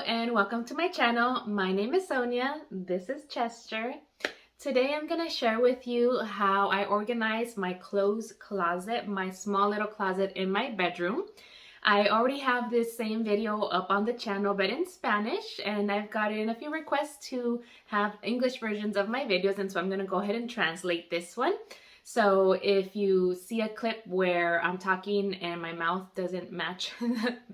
and welcome to my channel. My name is Sonia. This is Chester. Today I'm going to share with you how I organize my clothes closet, my small little closet in my bedroom. I already have this same video up on the channel but in Spanish, and I've gotten a few requests to have English versions of my videos, and so I'm going to go ahead and translate this one. So if you see a clip where I'm talking and my mouth doesn't match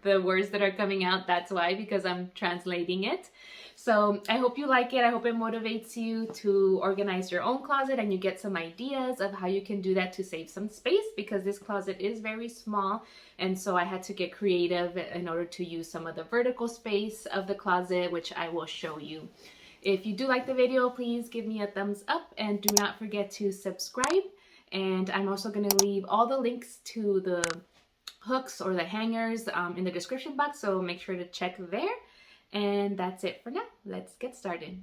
the words that are coming out, that's why, because I'm translating it. So I hope you like it. I hope it motivates you to organize your own closet and you get some ideas of how you can do that to save some space, because this closet is very small, and so I had to get creative in order to use some of the vertical space of the closet, which I will show you. If you do like the video, please give me a thumbs up and do not forget to subscribe. And I'm also going to leave all the links to the hooks or the hangers in the description box, so make sure to check there. And that's it for now. Let's get started.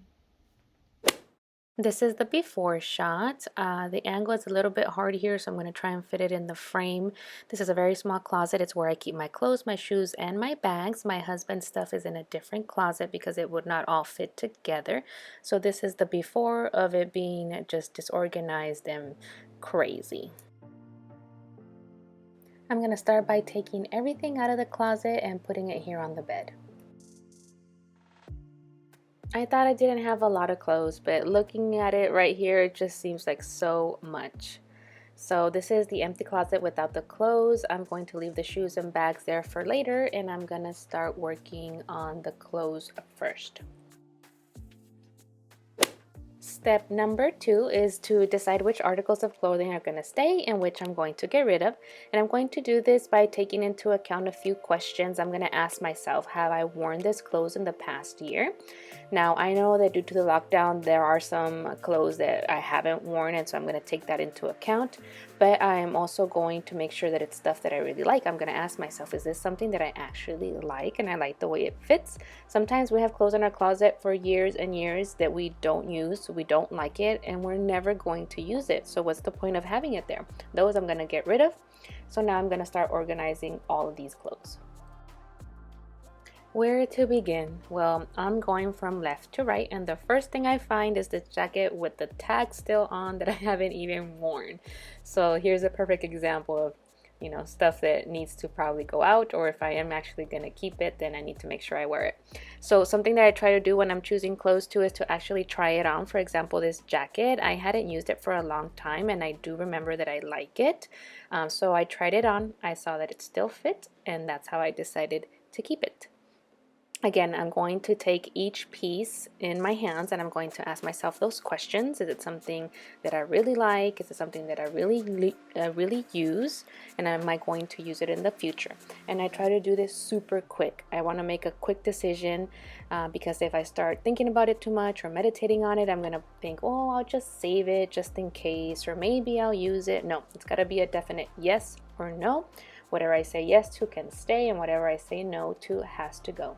This is the before shot. The angle is a little bit hard here, so I'm going to try and fit it in the frame. This is a very small closet. It's where I keep my clothes, my shoes, and my bags. My husband's stuff is in a different closet because it would not all fit together. So this is the before of it being just disorganized and crazy. I'm going to start by taking everything out of the closet and putting it here on the bed. I thought I didn't have a lot of clothes, but looking at it right here, it just seems like so much. So this is the empty closet without the clothes. I'm going to leave the shoes and bags there for later, and I'm going to start working on the clothes first. Step number 2 is to decide which articles of clothing are going to stay and which I'm going to get rid of. And I'm going to do this by taking into account a few questions. I'm going to ask myself, have I worn this clothes in the past year? Now, I know that due to the lockdown, there are some clothes that I haven't worn, and so I'm going to take that into account. But I'm also going to make sure that it's stuff that I really like. I'm going to ask myself, is this something that I actually like and I like the way it fits? Sometimes we have clothes in our closet for years and years that we don't use, we don't like it, and we're never going to use it. So what's the point of having it there? Those I'm going to get rid of. So now I'm going to start organizing all of these clothes. Where to begin? Well, I'm going from left to right, and the first thing I find is this jacket with the tag still on that I haven't even worn. So here's a perfect example of, stuff that needs to probably go out, or if I am actually going to keep it, then I need to make sure I wear it. So something that I try to do when I'm choosing clothes too is to actually try it on. For example, this jacket, I hadn't used it for a long time, and I do remember that I like it. So I tried it on, I saw that it still fit, and that's how I decided to keep it. Again, I'm going to take each piece in my hands and I'm going to ask myself those questions. Is it something that I really like? Is it something that I really use? And am I going to use it in the future? And I try to do this super quick. I want to make a quick decision because if I start thinking about it too much or meditating on it, I'm going to think, oh, I'll just save it just in case, or maybe I'll use it. No, it's got to be a definite yes or no. Whatever I say yes to can stay, and whatever I say no to has to go.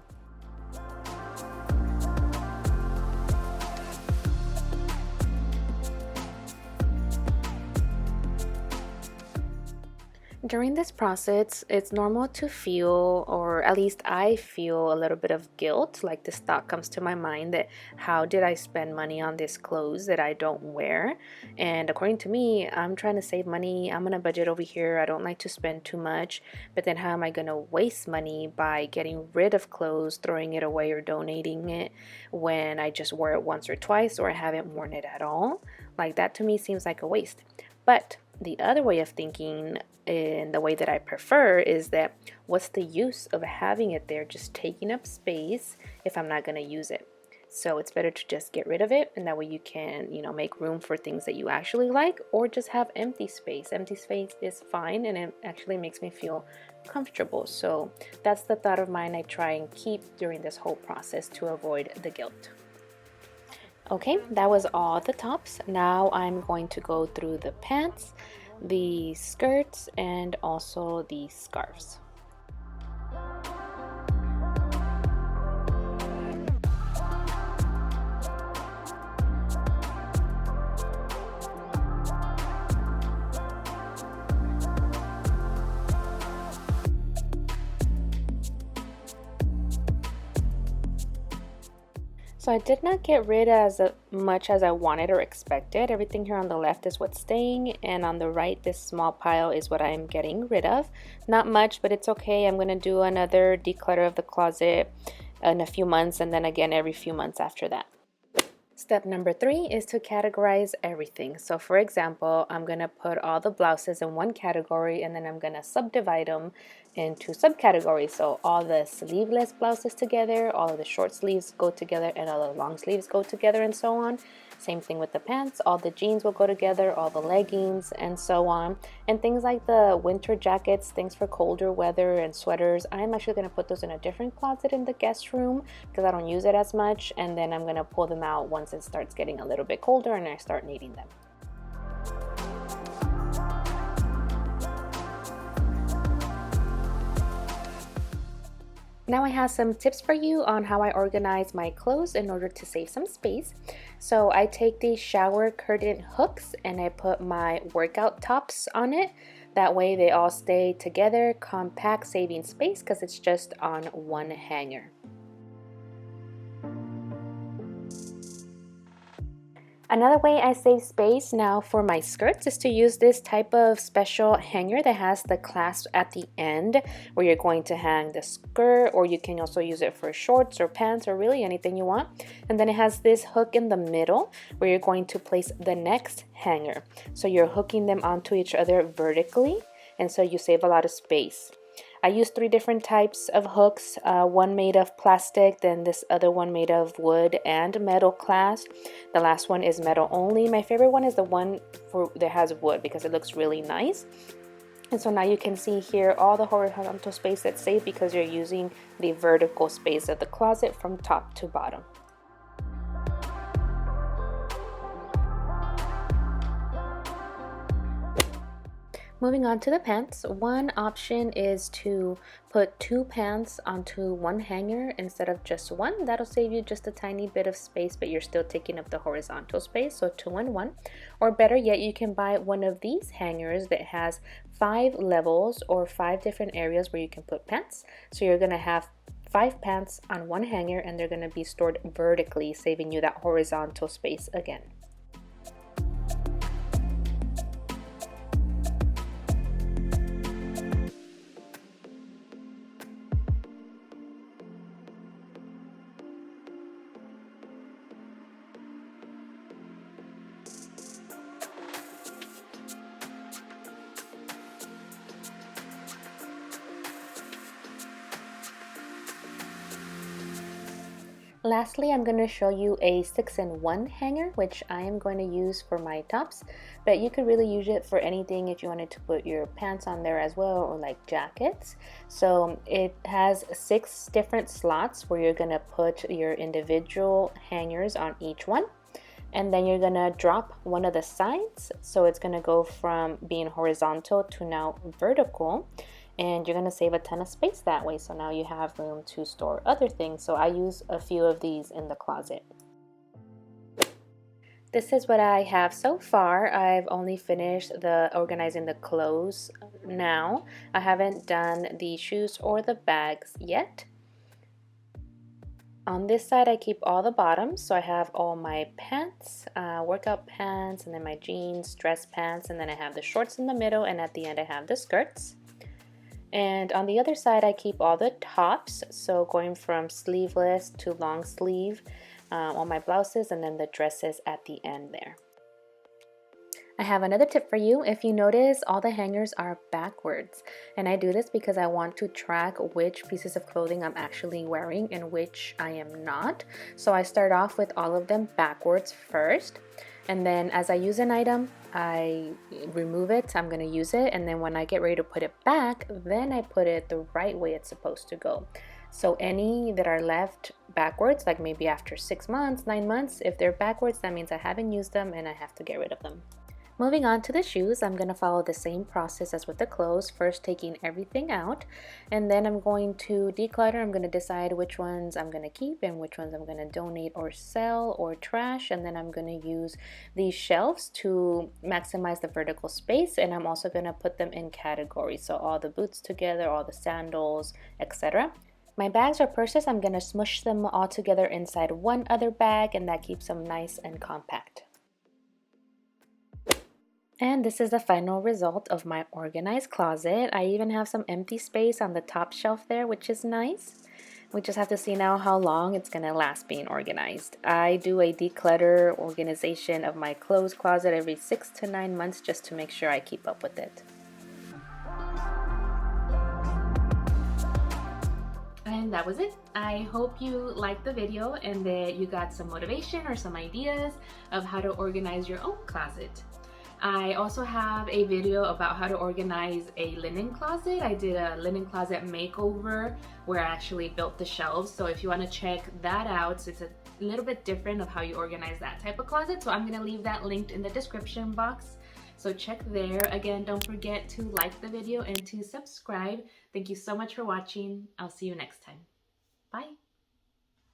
During this process, it's normal to feel, or at least I feel, a little bit of guilt. Like this thought comes to my mind that how did I spend money on this clothes that I don't wear? And according to me, I'm trying to save money. I'm on a budget over here. I don't like to spend too much. But then how am I going to waste money by getting rid of clothes, throwing it away, or donating it when I just wear it once or twice, or I haven't worn it at all? Like that to me seems like a waste. But the other way of thinking, and the way that I prefer, is that what's the use of having it there just taking up space if I'm not going to use it? So it's better to just get rid of it, and that way you can, make room for things that you actually like, or just have empty space. Empty space is fine, and it actually makes me feel comfortable. So that's the thought of mine I try and keep during this whole process to avoid the guilt. Okay, that was all the tops. Now I'm going to go through the pants, the skirts, and also the scarves. So I did not get rid as much as I wanted or expected. Everything here on the left is what's staying, and on the right, this small pile is what I'm getting rid of. Not much, but it's okay. I'm going to do another declutter of the closet in a few months, and then again every few months after that. Step number 3 is to categorize everything. So for example, I'm going to put all the blouses in one category, and then I'm going to subdivide them into subcategories. So all the sleeveless blouses together, all of the short sleeves go together, and all the long sleeves go together, and so on. Same thing with the pants. All the jeans will go together, all the leggings, and so on. And things like the winter jackets, things for colder weather, and sweaters, I'm actually going to put those in a different closet in the guest room because I don't use it as much, and then I'm going to pull them out once it starts getting a little bit colder and I start needing them. Now I have some tips for you on how I organize my clothes in order to save some space. So I take these shower curtain hooks and I put my workout tops on it. That way they all stay together, compact, saving space because it's just on one hanger. Another way I save space now for my skirts is to use this type of special hanger that has the clasp at the end where you're going to hang the skirt, or you can also use it for shorts or pants or really anything you want. And then it has this hook in the middle where you're going to place the next hanger. So you're hooking them onto each other vertically, and so you save a lot of space. I use 3 different types of hooks, one made of plastic, then this other one made of wood and metal clasp. The last one is metal only. My favorite one is the one that has wood because it looks really nice. And so now you can see here all the horizontal space that's saved because you're using the vertical space of the closet from top to bottom. Moving on to the pants, one option is to put 2 pants onto one hanger instead of just one. That'll save you just a tiny bit of space, but you're still taking up the horizontal space, so 2 and 1. Or better yet, you can buy one of these hangers that has 5 levels or 5 different areas where you can put pants. So you're going to have 5 pants on one hanger and they're going to be stored vertically, saving you that horizontal space again. Lastly, I'm going to show you a 6-in-1 hanger, which I am going to use for my tops, but you could really use it for anything if you wanted to put your pants on there as well, or like jackets. So it has 6 different slots where you're going to put your individual hangers on each one. And then you're going to drop one of the sides, so it's going to go from being horizontal to now vertical. And you're going to save a ton of space that way. So now you have room to store other things. So I use a few of these in the closet. This is what I have so far. I've only finished organizing the clothes now. I haven't done the shoes or the bags yet. On this side, I keep all the bottoms. So I have all my pants, workout pants, and then my jeans, dress pants, and then I have the shorts in the middle, and at the end I have the skirts. And on the other side, I keep all the tops, so going from sleeveless to long sleeve, all my blouses, and then the dresses at the end there. I have another tip for you. If you notice, all the hangers are backwards, and I do this because I want to track which pieces of clothing I'm actually wearing and which I am not. So I start off with all of them backwards first, and then as I use an item, I remove it, I'm going to use it, and then when I get ready to put it back, then I put it the right way it's supposed to go. So any that are left backwards, like maybe after 6 months, 9 months, if they're backwards, that means I haven't used them and I have to get rid of them. Moving on to the shoes, I'm going to follow the same process as with the clothes, first taking everything out, and then I'm going to declutter. I'm going to decide which ones I'm going to keep and which ones I'm going to donate or sell or trash, and then I'm going to use these shelves to maximize the vertical space, and I'm also going to put them in categories, so all the boots together, all the sandals, etc. My bags or purses, I'm going to smush them all together inside one other bag, and that keeps them nice and compact. And this is the final result of my organized closet. I even have some empty space on the top shelf there, which is nice. We just have to see now how long it's going to last being organized. I do a declutter organization of my clothes closet every 6 to 9 months just to make sure I keep up with it. And that was it. I hope you liked the video and that you got some motivation or some ideas of how to organize your own closet. I also have a video about how to organize a linen closet. I did a linen closet makeover where I actually built the shelves. So if you want to check that out, it's a little bit different of how you organize that type of closet. So I'm going to leave that linked in the description box. So check there. Again, don't forget to like the video and to subscribe. Thank you so much for watching. I'll see you next time. Bye.